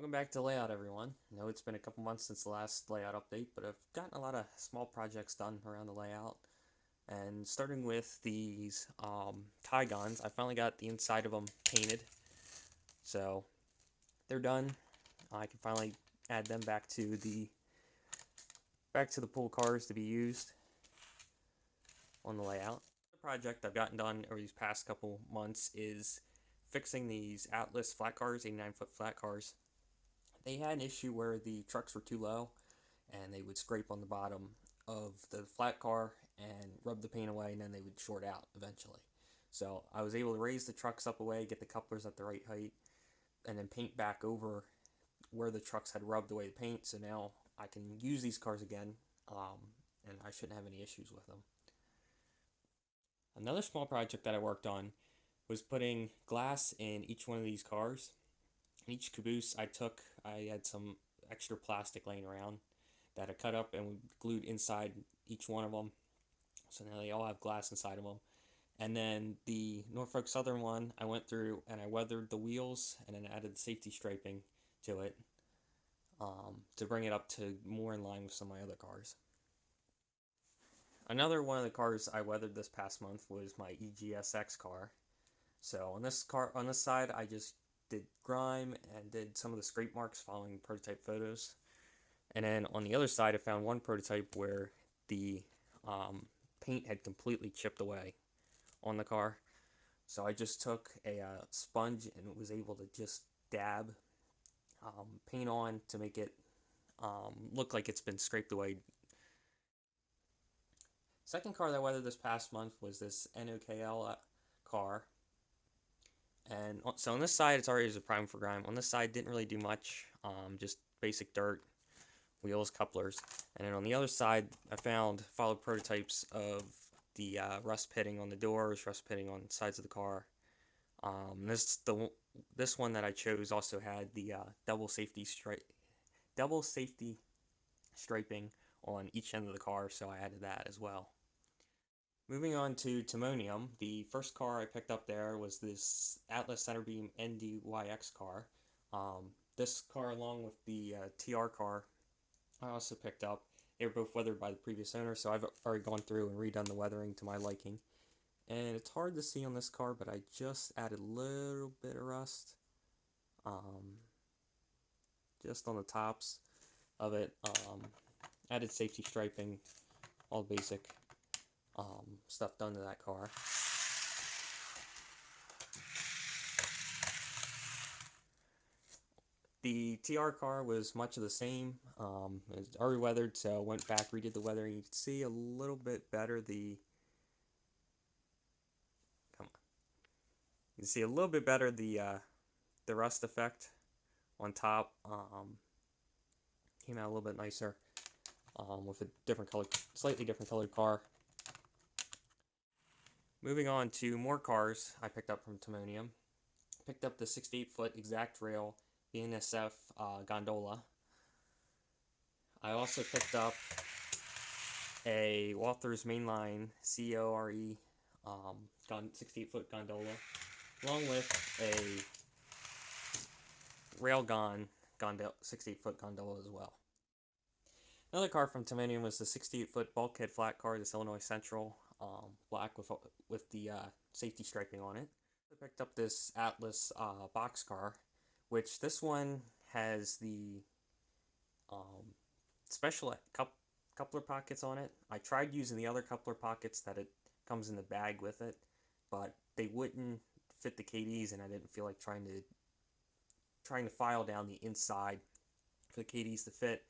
Welcome back to Layout, everyone. I know it's been a couple months since the last layout update, but I've gotten a lot of small projects done around the layout. And starting with these Tigons, I finally got the inside of them painted. So they're done. I can finally add them back to the pool cars to be used on the layout. The project I've gotten done over these past couple months is fixing these Atlas flat cars, 89-foot flat cars. They had an issue where the trucks were too low and they would scrape on the bottom of the flat car and rub the paint away, and then they would short out eventually. So I was able to raise the trucks up away, get the couplers at the right height, and then paint back over where the trucks had rubbed away the paint. So now I can use these cars again, and I shouldn't have any issues with them. Another small project that I worked on was putting glass in each one of these cars. In each caboose I had some extra plastic laying around that I cut up and glued inside each one of them. So now they all have glass inside of them. And then the Norfolk Southern one, I went through and I weathered the wheels and then added safety striping to it to bring it up to more in line with some of my other cars. Another one of the cars I weathered this past month was my EGSX car. So on this side, I just did grime and did some of the scrape marks following prototype photos. And then on the other side, I found one prototype where the paint had completely chipped away on the car. So I just took a sponge and was able to just dab paint on to make it look like it's been scraped away. Second car that I weathered this past month was this NOKL car. And so on this side, it's already a prime for grime. On this side, didn't really do much, just basic dirt, wheels, couplers. And then on the other side, I followed prototypes of the rust pitting on the doors, rust pitting on the sides of the car. This one that I chose also had the double safety striping on each end of the car, so I added that as well. Moving on to Timonium, the first car I picked up there was this Atlas Centerbeam NDYX car. This car, along with the TR car, I also picked up. They were both weathered by the previous owner, so I've already gone through and redone the weathering to my liking. And it's hard to see on this car, but I just added a little bit of rust, just on the tops of it. Added safety striping, all basic stuff done to that car. The TR car was much of the same. It was already weathered, so I went back, redid the weathering. You can see a little bit better You can see a little bit better the rust effect on top. Came out a little bit nicer with a slightly different colored car. Moving on to more cars I picked up from Timonium. Picked up the 68-foot exact rail BNSF gondola. I also picked up a Walther's Mainline CORE 68-foot gondola, along with a Railgon 68-foot gondola as well. Another car from Timonium was the 68-foot bulkhead flat car, this Illinois Central, black with the safety striping on it. I picked up this Atlas box car, which this one has the special coupler pockets on it. I tried using the other coupler pockets that it comes in the bag with it, but they wouldn't fit the KDs, and I didn't feel like trying to file down the inside for the KDs to fit.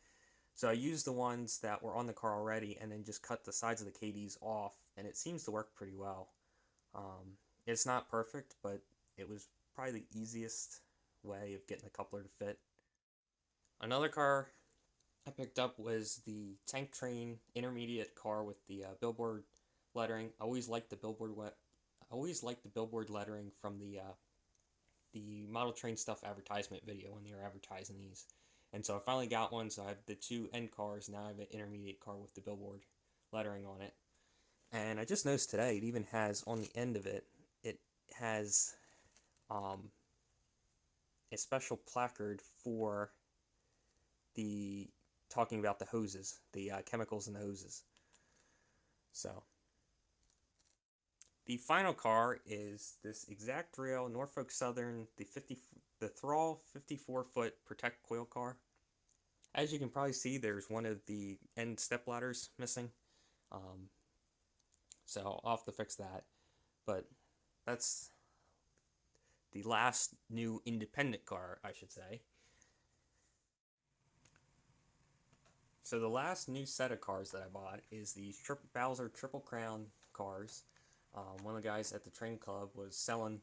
So I used the ones that were on the car already and then just cut the sides of the KDs off, and it seems to work pretty well. It's not perfect, but it was probably the easiest way of getting the coupler to fit. Another car I picked up was the Tank Train Intermediate car with the billboard lettering. I always liked the billboard lettering from the Model Train Stuff advertisement video when they were advertising these. And so I finally got one, so I have the two end cars. Now I have an intermediate car with the billboard lettering on it. And I just noticed today, it even has on the end of it, it has a special placard for the talking about the hoses, the chemicals in the hoses. So the final car is this exact rail Norfolk Southern, the Thrall 54-foot Protect coil car. As you can probably see, there's one of the end step ladders missing. Um, so I'll have to fix that. But that's the last new independent car, I should say. So the last new set of cars that I bought is the Bowser Triple Crown cars. One of the guys at the train club was selling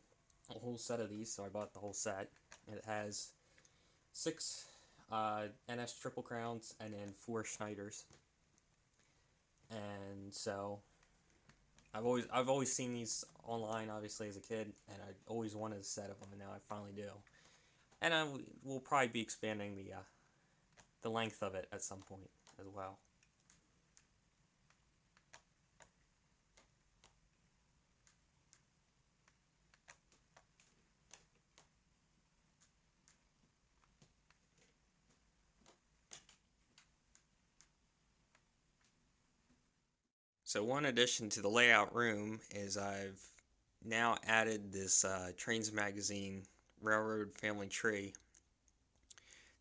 a whole set of these, so I bought the whole set. It has 6 NS Triple Crowns and then 4 Schneiders. And so I've always seen these online, obviously as a kid, and I always wanted a set of them, and now I finally do. And I will probably be expanding the length of it at some point as well. So one addition to the layout room is I've now added this Trains Magazine Railroad Family Tree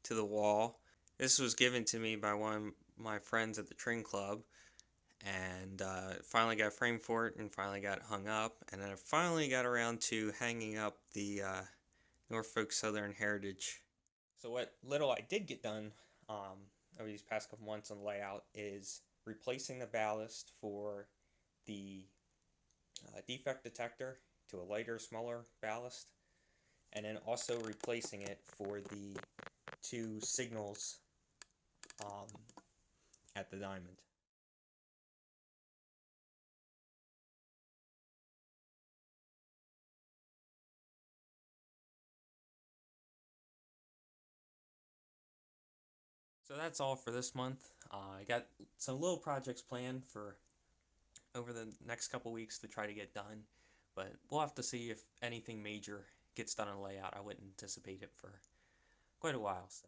to the wall. This was given to me by one of my friends at the train club, and finally got framed for it and finally got hung up, and then I finally got around to hanging up the Norfolk Southern Heritage. So what little I did get done over these past couple months on the layout is replacing the ballast for the defect detector to a lighter, smaller ballast, and then also replacing it for the 2 signals at the diamond. So that's all for this month. I got some little projects planned for over the next couple weeks to try to get done, but we'll have to see if anything major gets done in layout. I wouldn't anticipate it for quite a while. So.